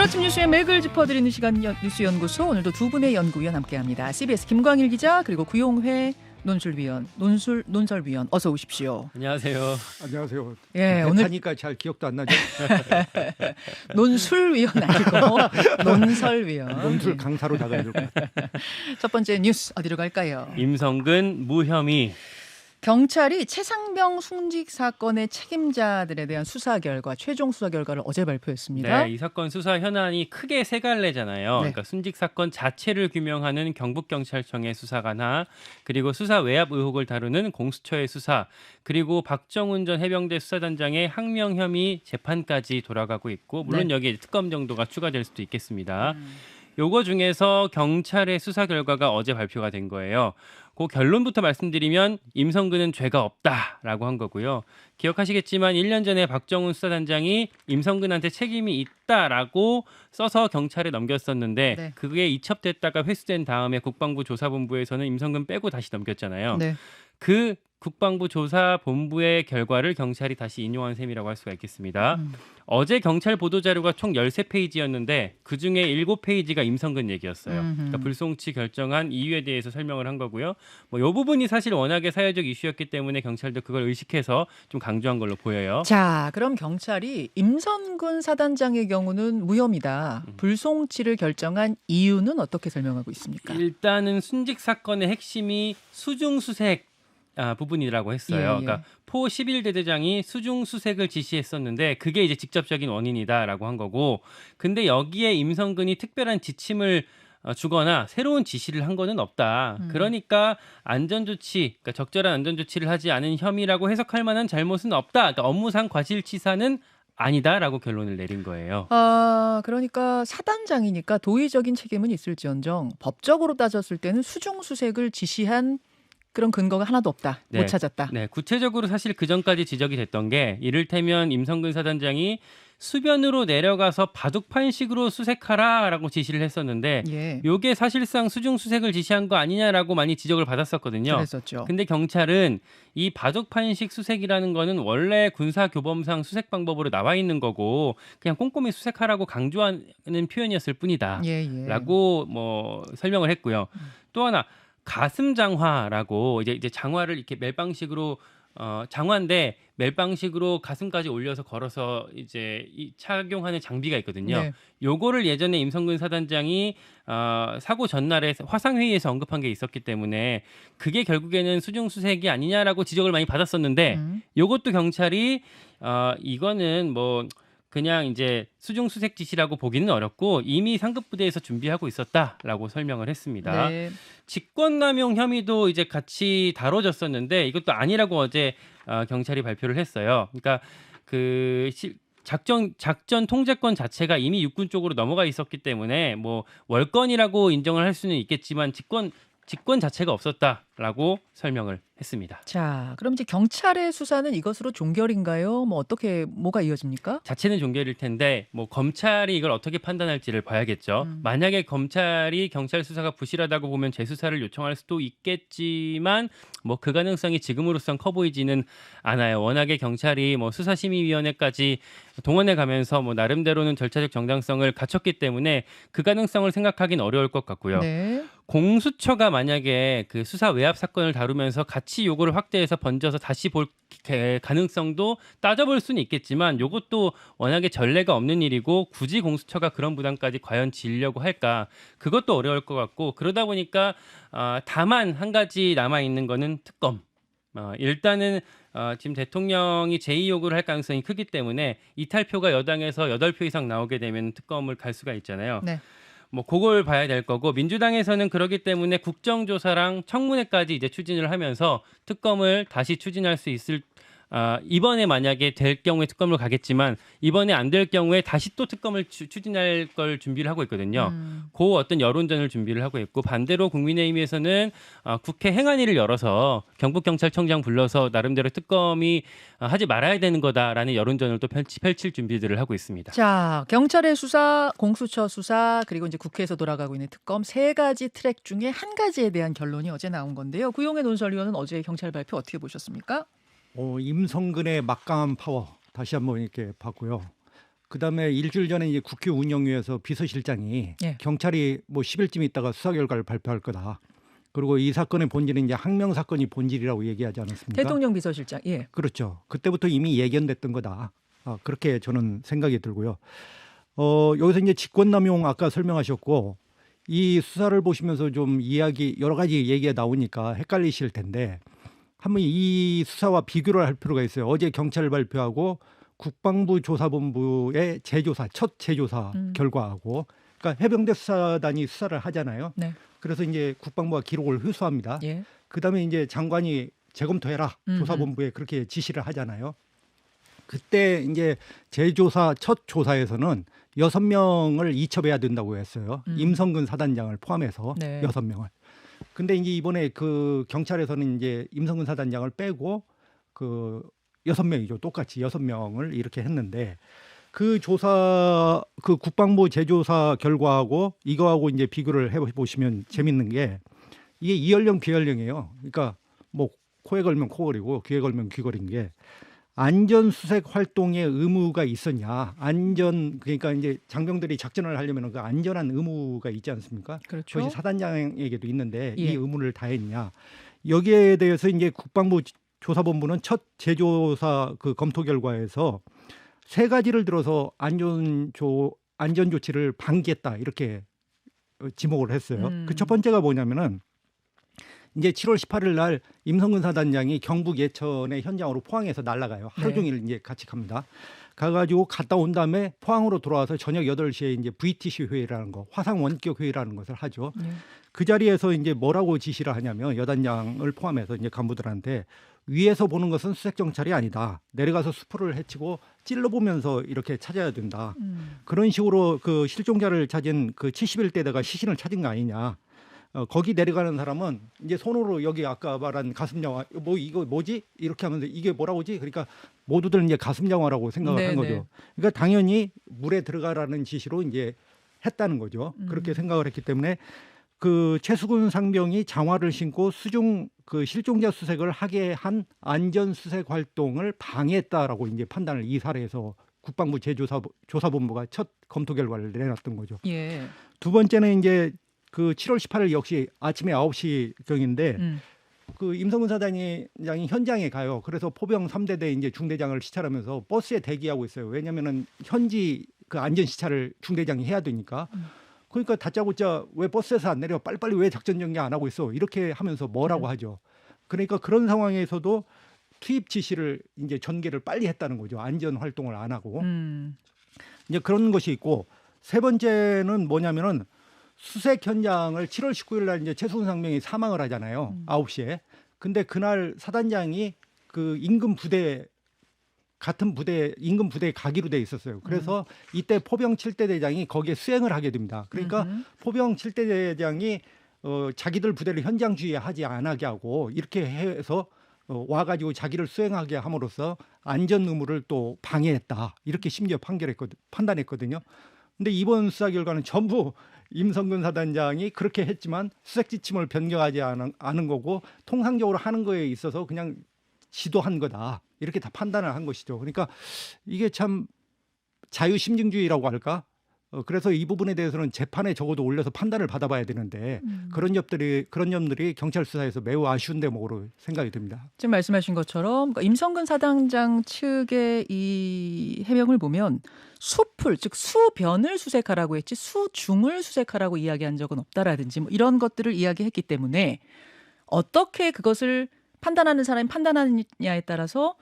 아침 뉴스의 맥을 짚어드리는 시간 뉴스연구소, 오늘도 두 분의 연구위원 함께합니다. CBS 김광일 기자 그리고 구용회 논설위원 어서 오십시오. 안녕하세요. 안녕하세요. 예, 오늘 하니까 잘 기억도 안 나죠. 논술위원 아니고 논설위원. 논술 강사로 나가야 될 첫 번째 뉴스 어디로 갈까요? 임성근 무혐의. 경찰이 최상병 순직 사건의 책임자들에 대한 수사 결과, 최종 수사 결과를 어제 발표했습니다. 네, 이 사건 수사 현안이 크게 세 갈래잖아요. 네. 그러니까 순직 사건 자체를 규명하는 경북경찰청의 수사가 하나, 그리고 수사 외압 의혹을 다루는 공수처의 수사, 그리고 박정훈 전 해병대 수사단장의 항명 혐의 재판까지 돌아가고 있고, 물론 네. 여기에 특검 정도가 추가될 수도 있겠습니다. 요거 중에서 경찰의 수사 결과가 어제 발표가 된 거예요. 그 결론부터 말씀드리면 임성근은 죄가 없다라고 한 거고요. 기억하시겠지만 1년 전에 박정훈 수사단장이 임성근한테 책임이 있다라고 써서 경찰에 넘겼었는데 네. 그게 이첩됐다가 회수된 다음에 국방부 조사본부에서는 임성근 빼고 다시 넘겼잖아요. 네. 그 국방부 조사본부의 결과를 경찰이 다시 인용한 셈이라고 할 수가 있겠습니다. 어제 경찰 보도자료가 총 13페이지였는데 그중에 7페이지가 임성근 얘기였어요. 그러니까 불송치 결정한 이유에 대해서 설명을 한 거고요. 이 부분이 사실 워낙에 사회적 이슈였기 때문에 경찰도 그걸 의식해서 좀 강조한 걸로 보여요. 자, 그럼 경찰이 임성근 사단장의 경우는 무혐의다, 불송치를 결정한 이유는 어떻게 설명하고 있습니까? 일단은 순직 사건의 핵심이 수중수색 부분이라고 했어요. 예, 예. 그러니까 포 11대대장이 수중수색을 지시했었는데 그게 이제 직접적인 원인이다라고 한 거고, 근데 여기에 임성근이 특별한 지침을 주거나 새로운 지시를 한 거는 없다. 그러니까 안전조치, 그러니까 적절한 안전조치를 하지 않은 혐의라고 해석할 만한 잘못은 없다. 그러니까 업무상 과실치사는 아니다라고 결론을 내린 거예요. 그러니까 사단장이니까 도의적인 책임은 있을지언정 법적으로 따졌을 때는 수중수색을 지시한 그런 근거가 하나도 없다. 네. 못 찾았다. 네, 구체적으로 사실 그 전까지 지적이 됐던 게 이를테면 임성근 사단장이 수변으로 내려가서 바둑판식으로 수색하라라고 지시를 했었는데 예. 요게 사실상 수중수색을 지시한 거 아니냐라고 많이 지적을 받았었거든요. 그랬었죠. 근데 경찰은 이 바둑판식 수색이라는 거는 원래 군사교범상 수색 방법으로 나와 있는 거고 그냥 꼼꼼히 수색하라고 강조하는 표현이었을 뿐이다. 예, 예. 라고 설명을 했고요. 또 하나 가슴 장화라고 이제 장화를 이렇게 멜빵식으로 장화인데 멜빵식으로 가슴까지 올려서 걸어서 이제 착용하는 장비가 있거든요. 네. 요거를 예전에 임성근 사단장이 사고 전날에 화상회의에서 언급한 게 있었기 때문에 그게 결국에는 수중수색이 아니냐라고 지적을 많이 받았었는데 요것도 경찰이 이거는 그냥 이제 수중수색 지시라고 보기는 어렵고 이미 상급부대에서 준비하고 있었다라고 설명을 했습니다. 네. 직권남용 혐의도 이제 같이 다뤄졌었는데 이것도 아니라고 어제 경찰이 발표를 했어요. 그러니까 그 작전 통제권 자체가 이미 육군 쪽으로 넘어가 있었기 때문에 월권이라고 인정을 할 수는 있겠지만 직권 자체가 없었다라고 설명을 했습니다. 자, 그럼 이제 경찰의 수사는 이것으로 종결인가요? 뭐가 이어집니까? 자체는 종결일 텐데 검찰이 이걸 어떻게 판단할지를 봐야겠죠. 만약에 검찰이 경찰 수사가 부실하다고 보면 재수사를 요청할 수도 있겠지만 그 가능성이 지금으로선 커 보이지는 않아요. 워낙에 경찰이 수사심의위원회까지 동원해 가면서 나름대로는 절차적 정당성을 갖췄기 때문에 그 가능성을 생각하기는 어려울 것 같고요. 네. 공수처가 만약에 그 수사 외압 사건을 다루면서 같이 요거를 확대해서 번져서 다시 볼 가능성도 따져볼 수는 있겠지만 요것도 워낙에 전례가 없는 일이고 굳이 공수처가 그런 부담까지 과연 지려고 할까, 그것도 어려울 것 같고, 그러다 보니까 다만 한 가지 남아있는 거는 특검. 일단은 지금 대통령이 제2 요구를 할 가능성이 크기 때문에 이탈표가 여당에서 8표 이상 나오게 되면 특검을 갈 수가 있잖아요. 네. 그걸 봐야 될 거고, 민주당에서는 그렇기 때문에 국정조사랑 청문회까지 이제 추진을 하면서 특검을 다시 추진할 수 있을 이번에 만약에 될 경우에 특검을 가겠지만 이번에 안 될 경우에 다시 또 특검을 추진할 걸 준비를 하고 있거든요. 그 어떤 여론전을 준비를 하고 있고, 반대로 국민의힘에서는 국회 행안위를 열어서 경북경찰청장 불러서 나름대로 특검이 하지 말아야 되는 거다라는 여론전을 또 펼칠 준비들을 하고 있습니다. 자, 경찰의 수사, 공수처 수사, 그리고 이제 국회에서 돌아가고 있는 특검, 세 가지 트랙 중에 한 가지에 대한 결론이 어제 나온 건데요. 구용의 논설위원은 어제 경찰 발표 어떻게 보셨습니까? 임성근의 막강한 파워 다시 한번 이렇게 봤고요. 그다음에 일주일 전에 이제 국회 운영위에서 비서실장이 예. 경찰이 뭐 10일쯤 있다가 수사 결과를 발표할 거다. 그리고 이 사건의 본질은 이제 항명 사건이 본질이라고 얘기하지 않았습니까? 대통령 비서실장. 예. 그렇죠. 그때부터 이미 예견됐던 거다. 그렇게 저는 생각이 들고요. 여기서 이제 직권남용 아까 설명하셨고 이 수사를 보시면서 좀 여러 가지 얘기가 나오니까 헷갈리실 텐데 한번 이 수사와 비교를 할 필요가 있어요. 어제 경찰 발표하고 국방부 조사본부의 첫 재조사 결과하고, 그러니까 해병대 수사단이 수사를 하잖아요. 네. 그래서 이제 국방부가 기록을 회수합니다. 예. 그다음에 이제 장관이 재검토해라 조사본부에 그렇게 지시를 하잖아요. 그때 이제 재조사 첫 조사에서는 6명을 이첩해야 된다고 했어요. 임성근 사단장을 포함해서 네. 6명을. 근데 이제 이번에 그 경찰에서는 이제 임성근 사단장을 빼고 그 6명이죠. 똑같이 6명을 이렇게 했는데 그 국방부 재조사 결과하고 이거하고 이제 비교를 해 보시면 재밌는 게 이게 이연령 귀연령이에요. 그러니까 뭐 코에 걸면 코걸이고 귀에 걸면 귀걸인 게 안전 수색 활동에 의무가 있었냐? 그러니까 이제 장병들이 작전을 하려면 그 안전한 의무가 있지 않습니까? 그렇죠. 그것이 사단장에게도 있는데 예. 이 의무를 다했냐? 여기에 대해서 이제 국방부 조사본부는 첫 재조사 그 검토 결과에서 3가지를 들어서 안전 조치를 방기했다 이렇게 지목을 했어요. 그 첫 번째가 뭐냐면은 이제 7월 18일 날 임성근 사단장이 경북 예천의 현장으로 포항에서 날아가요. 하루 네. 종일 이제 같이 갑니다. 가가지고 갔다 온 다음에 포항으로 돌아와서 저녁 8시에 이제 VTC 회의라는 거, 화상 원격 회의라는 것을 하죠. 예. 그 자리에서 이제 뭐라고 지시를 하냐면 여단장을 포함해서 이제 간부들한테 위에서 보는 것은 수색 정찰이 아니다. 내려가서 수풀을 헤치고 찔러보면서 이렇게 찾아야 된다. 그런 식으로 그 실종자를 찾은 그 71대대가 시신을 찾은 거 아니냐. 거기 내려가는 사람은 이제 손으로 여기 아까 말한 가슴장화 이거 뭐지 이렇게 하면서 이게 뭐라고지 그러니까 모두들 이제 가슴장화라고 생각을 한 네네. 거죠. 그러니까 당연히 물에 들어가라는 지시로 이제 했다는 거죠. 그렇게 생각을 했기 때문에 그 최수근 상병이 장화를 신고 그 실종자 수색을 하게 한 안전 수색 활동을 방해했다라고 이제 판단을 이 사례에서 국방부 조사본부가 첫 검토 결과를 내놨던 거죠. 예. 두 번째는 이제 그 7월 18일 역시 아침에 9시경인데 그 임성근 사단장이 현장에 가요. 그래서 포병 3대대 이제 중대장을 시찰하면서 버스에 대기하고 있어요. 왜냐면은 현지 그 안전 시찰을 중대장이 해야 되니까. 그러니까 다짜고짜 왜 버스에서 안 내려? 빨리빨리 왜 작전 전개 안 하고 있어? 이렇게 하면서 뭐라고 하죠. 그러니까 그런 상황에서도 투입 지시를 이제 전개를 빨리 했다는 거죠. 안전 활동을 안 하고. 이제 그런 것이 있고 세 번째는 뭐냐면은 수색 현장을 7월 19일 날 이제 최수근 상병이 사망을 하잖아요. 9시에. 근데 그날 사단장이 그 같은 부대 인근 부대에 가기로 돼 있었어요. 그래서 이때 포병 7대 대장이 거기에 수행을 하게 됩니다. 그러니까 포병 7대 대장이 자기들 부대를 현장 주의하지 않게 하고 이렇게 해서 와가지고 자기를 수행하게 함으로써 안전 의무를 또 방해했다. 이렇게 심지어 판단했거든요. 근데 이번 수사 결과는 전부 임성근 사단장이 그렇게 했지만 수색 지침을 변경하지 않은 거고 통상적으로 하는 거에 있어서 그냥 지도한 거다. 이렇게 다 판단을 한 것이죠. 그러니까 이게 참 자유심증주의라고 할까? 그래서 이 부분에 대해서는 재판에 적어도 올려서 판단을 받아봐야 되는데 그런 점들이 경찰 수사에서 매우 아쉬운 대목으로 생각이 듭니다. 지금 말씀하신 것처럼 임성근 사단장 측의 이 해명을 보면 수풀 즉 수변을 수색하라고 했지 수중을 수색하라고 이야기한 적은 없다라든지 뭐 이런 것들을 이야기했기 때문에 어떻게 그것을 판단하는 사람이 판단하느냐에 따라서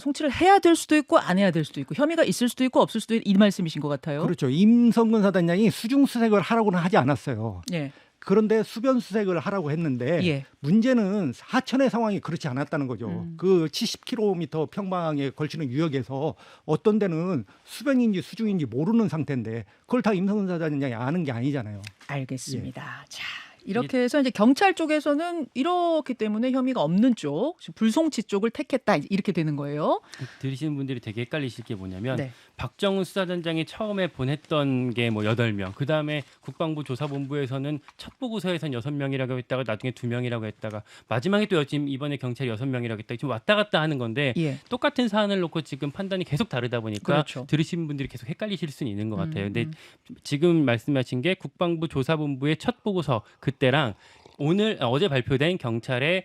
송치를 해야 될 수도 있고 안 해야 될 수도 있고 혐의가 있을 수도 있고 없을 수도 있고 이 말씀이신 것 같아요. 그렇죠. 임성근 사단장이 수중 수색을 하라고는 하지 않았어요. 예. 그런데 수변 수색을 하라고 했는데 예. 문제는 하천의 상황이 그렇지 않았다는 거죠. 그 70km 평방에 걸치는 유역에서 어떤 데는 수변인지 수중인지 모르는 상태인데 그걸 다 임성근 사단장이 아는 게 아니잖아요. 알겠습니다. 자, 이렇게 해서 이제 경찰 쪽에서는 이렇기 때문에 혐의가 없는 쪽, 불송치 쪽을 택했다 이렇게 되는 거예요. 들으시는 분들이 되게 헷갈리실 게 뭐냐면 네. 박정훈 수사단장이 처음에 보냈던 게 뭐 8명, 그다음에 국방부 조사본부에서는 첫 보고서에선 6명이라고 했다가 나중에 2명이라고 했다가 마지막에 또 지금 이번에 경찰이 6명이라고 했다가 지금 왔다 갔다 하는 건데 예. 똑같은 사안을 놓고 지금 판단이 계속 다르다 보니까 그렇죠. 들으시는 분들이 계속 헷갈리실 수는 있는 것 같아요. 근데 지금 말씀하신 게 국방부 조사본부의 첫 보고서 그때랑 어제 발표된 경찰의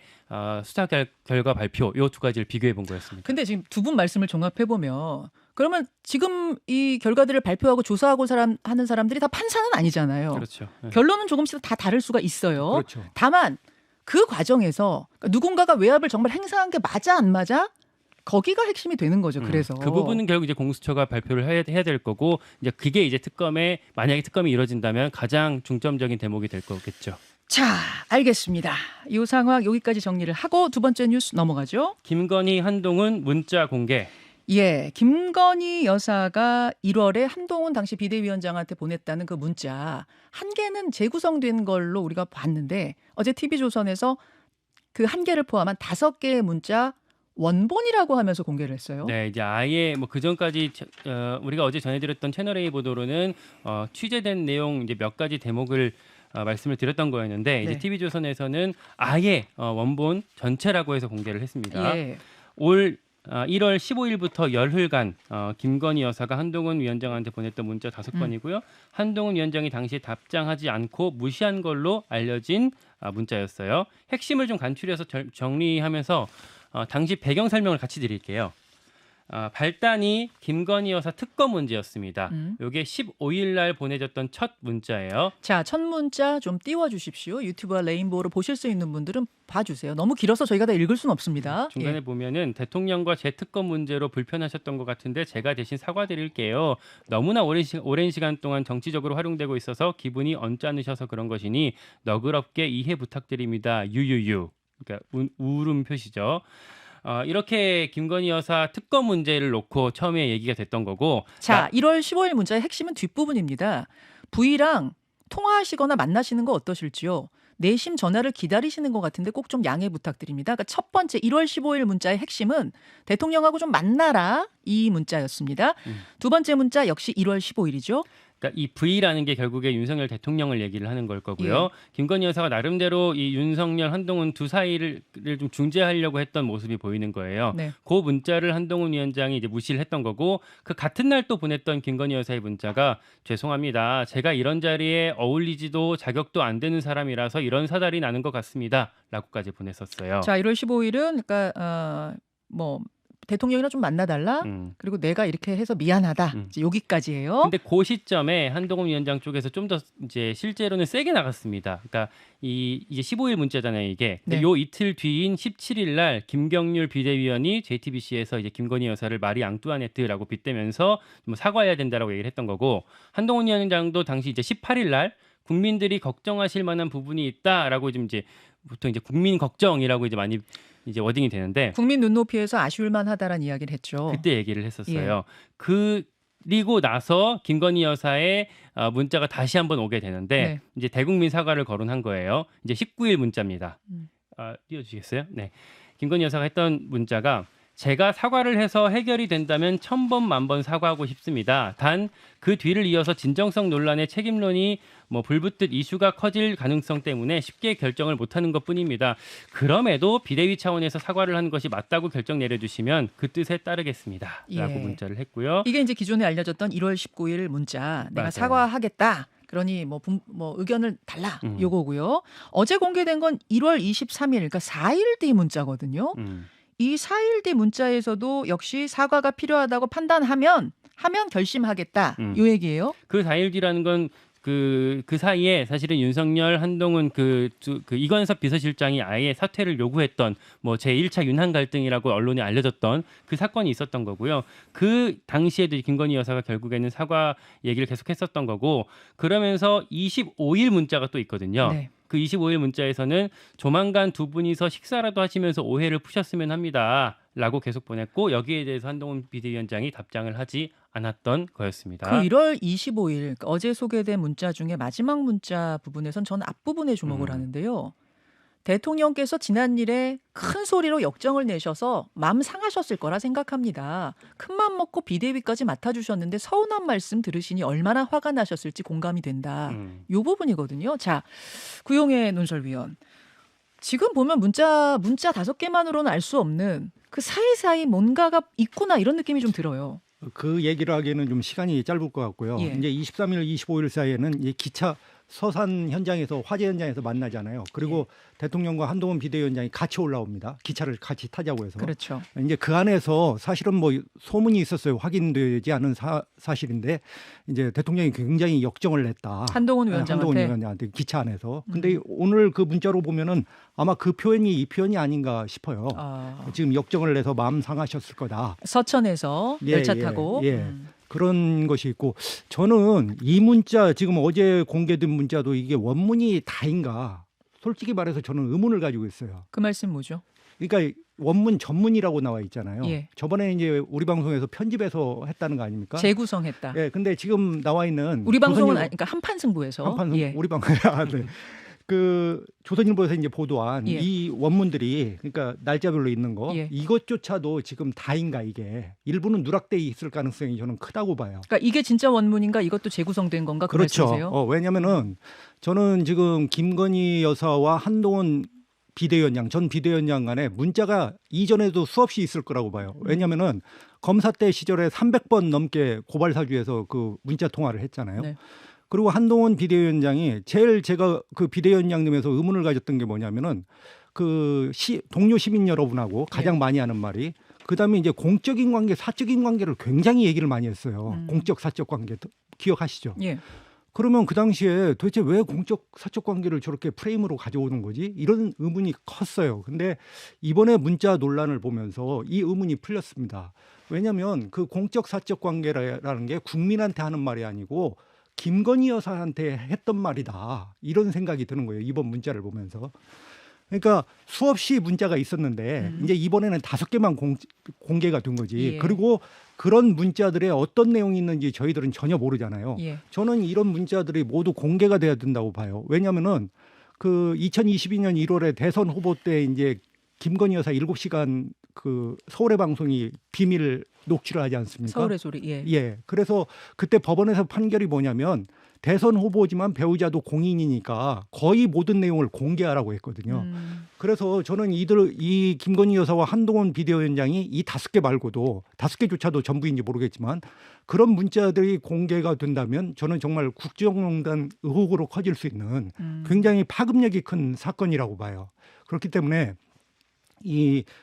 수사 결과 발표 이 두 가지를 비교해 본 거였습니다. 근데 지금 두 분 말씀을 종합해 보면 그러면 지금 이 결과들을 발표하고 조사하고 하는 사람들이 다 판사는 아니잖아요. 그렇죠. 네. 결론은 조금씩 다 다를 수가 있어요. 그렇죠. 다만 그 과정에서 누군가가 외압을 정말 행사한 게 맞아 안 맞아? 거기가 핵심이 되는 거죠. 그래서 그 부분은 결국 이제 공수처가 발표를 해야 될 거고 이제 그게 이제 만약에 특검이 이루어진다면 가장 중점적인 대목이 될 거겠죠. 자, 알겠습니다. 이 상황 여기까지 정리를 하고 두 번째 뉴스 넘어가죠. 김건희, 한동훈 문자 공개. 예, 김건희 여사가 1월에 한동훈 당시 비대위원장한테 보냈다는 그 문자 한 개는 재구성된 걸로 우리가 봤는데 어제 TV조선에서 그 한 개를 포함한 5개의 문자 원본이라고 하면서 공개를 했어요. 네, 이제 아예 뭐 그 전까지 우리가 어제 전해드렸던 채널A 보도로는 취재된 내용 이제 몇 가지 대목을 말씀을 드렸던 거였는데 이제 네. TV조선에서는 아예 원본 전체라고 해서 공개를 했습니다. 예. 올 1월 15일부터 열흘간 김건희 여사가 한동훈 위원장한테 보냈던 문자 5건이고요. 한동훈 위원장이 당시에 답장하지 않고 무시한 걸로 알려진 문자였어요. 핵심을 좀 간추려서 정리하면서 당시 배경 설명을 같이 드릴게요. 발단이 김건희 여사 특검 문제였습니다. 이게 15일 날 보내졌던 첫 문자예요. 자, 첫 문자 좀 띄워주십시오. 유튜브와 레인보우로 보실 수 있는 분들은 봐주세요. 너무 길어서 저희가 다 읽을 수는 없습니다. 중간에 예. 보면은 대통령과 제 특검 문제로 불편하셨던 것 같은데 제가 대신 사과드릴게요. 너무나 오랜 시간 동안 정치적으로 활용되고 있어서 기분이 언짢으셔서 그런 것이니 너그럽게 이해 부탁드립니다. 유유유. 그러니까 울음 표시죠. 이렇게 김건희 여사 특검 문제를 놓고 처음에 얘기가 됐던 거고. 자, 1월 15일 문자의 핵심은 뒷부분입니다. V랑 통화하시거나 만나시는 거 어떠실지요? 내심 전화를 기다리시는 것 같은데 꼭 좀 양해 부탁드립니다. 그러니까 첫 번째 1월 15일 문자의 핵심은 대통령하고 좀 만나라 이 문자였습니다. 두 번째 문자 역시 1월 15일이죠. 그러니까 이 V라는 게 결국에 윤석열 대통령을 얘기를 하는 걸 거고요. 김건희 여사가 나름대로 이 윤석열, 한동훈 두 사이를 좀 중재하려고 했던 모습이 보이는 거예요. 네. 그 문자를 한동훈 위원장이 이제 무시를 했던 거고 그 같은 날 또 보냈던 김건희 여사의 문자가 죄송합니다. 제가 이런 자리에 어울리지도 자격도 안 되는 사람이라서 이런 사달이 나는 것 같습니다.라고까지 보냈었어요. 자, 1월 15일은 그러니까 대통령이랑 좀 만나달라. 그리고 내가 이렇게 해서 미안하다. 이제 여기까지예요. 근데 그 시점에 한동훈 위원장 쪽에서 좀 더 이제 실제로는 세게 나갔습니다. 그러니까 이제 15일 문자잖아요, 이게. 네. 요 이틀 뒤인 17일 날 김경률 비대위원이 JTBC에서 이제 김건희 여사를 마리 앙뚜아네트라고 빗대면서 뭐 사과해야 된다라고 얘기를 했던 거고 한동훈 위원장도 당시 이제 18일 날 국민들이 걱정하실 만한 부분이 있다라고 좀 이제 보통 이제 국민 걱정이라고 이제 많이 이제 워딩이 되는데 국민 눈높이에서 아쉬울 만하다라는 이야기를 했죠. 그때 얘기를 했었어요. 그리고 나서 김건희 여사의 문자가 다시 한번 오게 되는데 네. 이제 대국민 사과를 거론한 거예요. 이제 19일 문자입니다. 띄워주시겠어요? 네. 김건희 여사가 했던 문자가 제가 사과를 해서 해결이 된다면 1000번 만번 사과하고 싶습니다. 단 그 뒤를 이어서 진정성 논란의 책임론이 불붙듯 이슈가 커질 가능성 때문에 쉽게 결정을 못하는 것뿐입니다. 그럼에도 비대위 차원에서 사과를 한 것이 맞다고 결정 내려주시면 그 뜻에 따르겠습니다. 라고 문자를 했고요. 이게 이제 기존에 알려졌던 1월 19일 문자. 내가 맞아요. 사과하겠다. 그러니 의견을 달라. 요거고요. 어제 공개된 건 1월 23일 그러니까 4일 뒤 문자거든요. 이 4일 뒤 문자에서도 역시 사과가 필요하다고 판단하면 결심하겠다. 요 얘기예요. 그 4일 뒤라는 건 그 사이에 사실은 윤석열, 한동훈 그 이관섭 비서실장이 아예 사퇴를 요구했던 제1차 윤한 갈등이라고 언론에 알려졌던 그 사건이 있었던 거고요. 그 당시에도 김건희 여사가 결국에는 사과 얘기를 계속했었던 거고 그러면서 25일 문자가 또 있거든요. 네. 그 25일 문자에서는 조만간 두 분이서 식사라도 하시면서 오해를 푸셨으면 합니다. 라고 계속 보냈고 여기에 대해서 한동훈 비대위원장이 답장을 하지 않았던 거였습니다. 그 1월 25일 그러니까 어제 소개된 문자 중에 마지막 문자 부분에선 저는 앞부분에 주목을 하는데요. 대통령께서 지난 일에 큰 소리로 역정을 내셔서 마음 상하셨을 거라 생각합니다. 큰맘 먹고 비대위까지 맡아주셨는데 서운한 말씀 들으시니 얼마나 화가 나셨을지 공감이 된다. 이 부분이거든요. 자, 구용혜 논설위원. 지금 보면 문자 5개만으로는 알 수 없는 그 사이사이 뭔가가 있구나 이런 느낌이 좀 들어요. 그 얘기를 하기에는 좀 시간이 짧을 것 같고요. 예. 이제 23일, 25일 사이에는 이 기차 서산 현장에서 화재 현장에서 만나잖아요. 그리고 대통령과 한동훈 비대위원장이 같이 올라옵니다. 기차를 같이 타자고 해서. 그렇죠. 이제 그 안에서 사실은 뭐 소문이 있었어요. 확인되지 않은 사실인데 이제 대통령이 굉장히 역정을 냈다. 한동훈 위원장한테. 한동훈 위원장한테 기차 안에서. 근데 오늘 그 문자로 보면은 아마 그 표현이 이 표현이 아닌가 싶어요. 지금 역정을 내서 마음 상하셨을 거다. 서천에서 예, 열차 예, 타고. 예. 그런 것이 있고 저는 이 문자 지금 어제 공개된 문자도 이게 원문이 다인가 솔직히 말해서 저는 의문을 가지고 있어요. 그 말씀 뭐죠? 그러니까 원문 전문이라고 나와 있잖아요. 예. 저번에 이제 우리 방송에서 편집해서 했다는 거 아닙니까? 재구성했다. 예. 근데 지금 나와 있는 우리 방송은 그러니까 한판 승부에서. 한판 예. 우리 방송 네. 그 조선일보에서 이제 보도한 예. 이 원문들이 그러니까 날짜별로 있는 거 예. 이것조차도 지금 다인가 이게 일부는 누락돼 있을 가능성이 저는 크다고 봐요. 그러니까 이게 진짜 원문인가 이것도 재구성된 건가 그 그렇죠. 말씀이세요? 왜냐하면은 저는 지금 김건희 여사와 한동훈 비대위원장 전 비대위원장 간에 문자가 이전에도 수없이 있을 거라고 봐요. 왜냐하면은 검사 때 시절에 300번 넘게 고발 사주에서 그 문자 통화를 했잖아요. 네. 그리고 한동훈 비대위원장이 제일 제가 그 비대위원장님에서 의문을 가졌던 게 뭐냐면은 그 동료 시민 여러분하고 가장 많이 하는 말이 그다음에 이제 공적인 관계, 사적인 관계를 굉장히 얘기를 많이 했어요. 공적 사적 관계 기억하시죠? 예. 그러면 그 당시에 도대체 왜 공적 사적 관계를 저렇게 프레임으로 가져오는 거지? 이런 의문이 컸어요. 근데 이번에 문자 논란을 보면서 이 의문이 풀렸습니다. 왜냐하면 그 공적 사적 관계라는 게 국민한테 하는 말이 아니고 김건희 여사한테 했던 말이다. 이런 생각이 드는 거예요. 이번 문자를 보면서. 그러니까 수없이 문자가 있었는데 이제 이번에는 5개만 공개가 된 거지. 예. 그리고 그런 문자들에 어떤 내용이 있는지 저희들은 전혀 모르잖아요. 예. 저는 이런 문자들이 모두 공개가 돼야 된다고 봐요. 왜냐하면은 그 2022년 1월에 대선 후보 때 이제 김건희 여사 7시간 그 서울의 방송이 비밀 녹취를 하지 않습니까? 서울의 소리. 예. 예. 그래서 그때 법원에서 판결이 뭐냐면 대선 후보지만 배우자도 공인이니까 거의 모든 내용을 공개하라고 했거든요. 그래서 저는 이 김건희 여사와 한동훈 비대위원장이 이 5개 말고도 5개조차도 전부인지 모르겠지만 그런 문자들이 공개가 된다면 저는 정말 국정농단 의혹으로 커질 수 있는 굉장히 파급력이 큰 사건이라고 봐요. 그렇기 때문에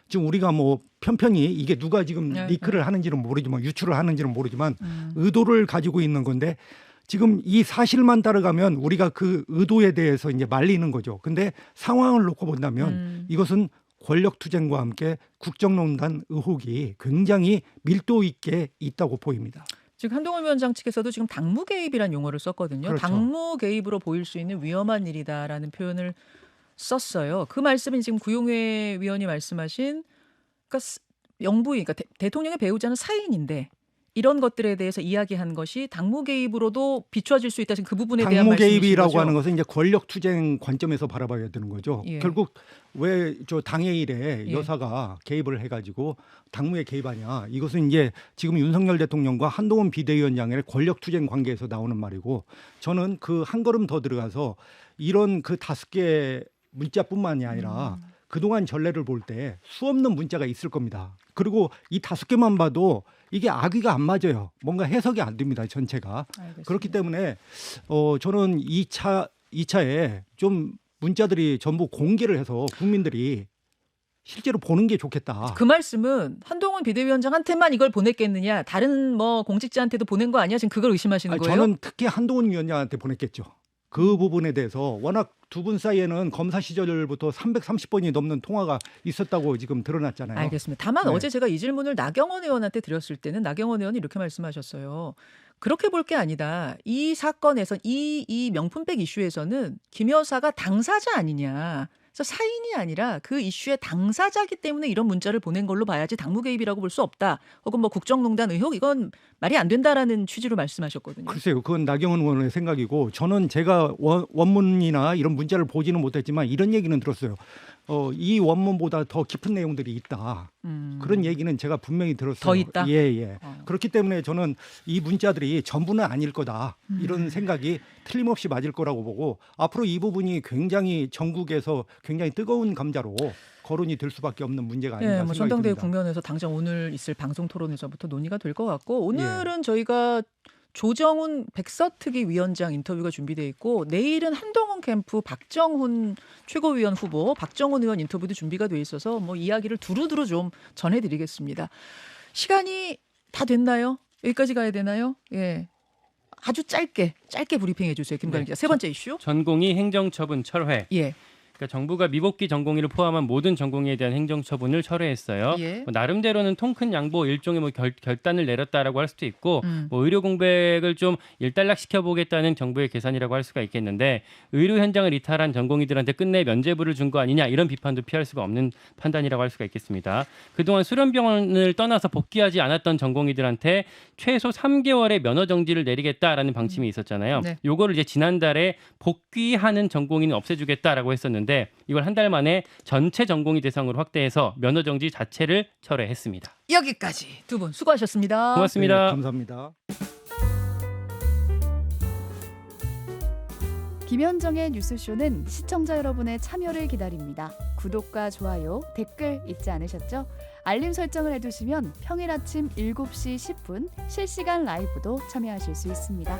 지금 우리가 뭐 편편히 이게 누가 지금 리크를 하는지는 모르지만 유출을 하는지는 모르지만 의도를 가지고 있는 건데 지금 이 사실만 따라가면 우리가 그 의도에 대해서 이제 말리는 거죠. 근데 상황을 놓고 본다면 이것은 권력투쟁과 함께 국정농단 의혹이 굉장히 밀도 있게 있다고 보입니다. 지금 한동훈 위원장 측에서도 지금 당무 개입이라는 용어를 썼거든요. 그렇죠. 당무 개입으로 보일 수 있는 위험한 일이다라는 표현을 썼어요. 그 말씀은 지금 구용회 위원이 말씀하신 그러니까 영부인, 그러니까 대통령의 배우자는 사인인데 이런 것들에 대해서 이야기한 것이 당무 개입으로도 비춰질 수 있다. 지금 그 부분에 대한 당무 말씀이신 개입이라고 거죠? 하는 것은 이제 권력투쟁 관점에서 바라봐야 되는 거죠. 예. 결국 왜 저 당의 일에 예. 여사가 개입을 해가지고 당무에 개입하냐. 이것은 이제 지금 윤석열 대통령과 한동훈 비대위원장의 권력투쟁 관계에서 나오는 말이고 저는 그 한 걸음 더 들어가서 이런 그 5개 문자뿐만이 아니라 그동안 전례를 볼 때 수없는 문자가 있을 겁니다. 그리고 이 5개만 봐도 이게 악의가 안 맞아요. 뭔가 해석이 안 됩니다. 전체가. 알겠습니다. 그렇기 때문에 저는 2차에 좀 문자들이 전부 공개를 해서 국민들이 실제로 보는 게 좋겠다. 그 말씀은 한동훈 비대위원장한테만 이걸 보냈겠느냐, 다른 뭐 공직자한테도 보낸 거 아니야? 지금 그걸 의심하시는 거예요? 저는 특히 한동훈 위원장한테 보냈겠죠. 그 부분에 대해서 워낙 두 분 사이에는 검사 시절부터 330번이 넘는 통화가 있었다고 지금 드러났잖아요. 알겠습니다. 다만 네. 어제 제가 이 질문을 나경원 의원한테 드렸을 때는 나경원 의원이 이렇게 말씀하셨어요. 그렇게 볼 게 아니다. 이 사건에서 이 명품백 이슈에서는 김 여사가 당사자 아니냐. 그래서 사인이 아니라 그 이슈의 당사자기 때문에 이런 문자를 보낸 걸로 봐야지 당무 개입이라고 볼 수 없다. 혹은 뭐 국정농단 의혹 이건 말이 안 된다라는 취지로 말씀하셨거든요. 글쎄요, 그건 나경원 의원의 생각이고 저는 제가 원문이나 이런 문자를 보지는 못했지만 이런 얘기는 들었어요. 이 원문보다 더 깊은 내용들이 있다. 그런 얘기는 제가 분명히 들었어요. 더 있다? 예. 그렇기 때문에 저는 이 문자들이 전부는 아닐 거다. 이런 생각이 틀림없이 맞을 거라고 보고 앞으로 이 부분이 굉장히 전국에서 굉장히 뜨거운 감자로 거론이 될 수밖에 없는 문제가 아닌가 네, 생각이 전당대회 듭니다. 국면에서 당장 오늘 있을 방송 토론에서부터 논의가 될 것 같고 오늘은 저희가 조정훈 백서특위 위원장 인터뷰가 준비돼 있고 내일은 한동훈 캠프 박정훈 최고위원 후보 박정훈 의원 인터뷰도 준비가 돼 있어서 뭐 이야기를 두루두루 좀 전해드리겠습니다. 시간이 다 됐나요? 여기까지 가야 되나요? 예, 아주 짧게 브리핑해 주세요, 김관희 기자. 세 번째 이슈. 전공의 행정처분 철회. 예, 그러니까 정부가 미복귀 전공의를 포함한 모든 전공의에 대한 행정처분을 철회했어요. 예. 뭐 나름대로는 통 큰 양보 일종의 뭐 결단을 내렸다라고 할 수도 있고 뭐 의료 공백을 좀 일단락시켜 보겠다는 정부의 계산이라고 할 수가 있겠는데 의료 현장을 이탈한 전공의들한테 끝내 면죄부를 준 거 아니냐 이런 비판도 피할 수가 없는 판단이라고 할 수가 있겠습니다. 그동안 수련병원을 떠나서 복귀하지 않았던 전공의들한테 최소 3개월의 면허 정지를 내리겠다라는 방침이 있었잖아요. 네. 요거를 이제 지난달에 복귀하는 전공의는 없애주겠다라고 했었는데 이걸 한 달 만에 전체 전공의 대상으로 확대해서 면허 정지 자체를 철회했습니다. 여기까지 두 분 수고하셨습니다. 고맙습니다. 네, 감사합니다. 김현정의 뉴스쇼는 시청자 여러분의 참여를 기다립니다. 구독과 좋아요, 댓글 잊지 않으셨죠? 알림 설정을 해두시면 평일 아침 7시 10분 실시간 라이브도 참여하실 수 있습니다.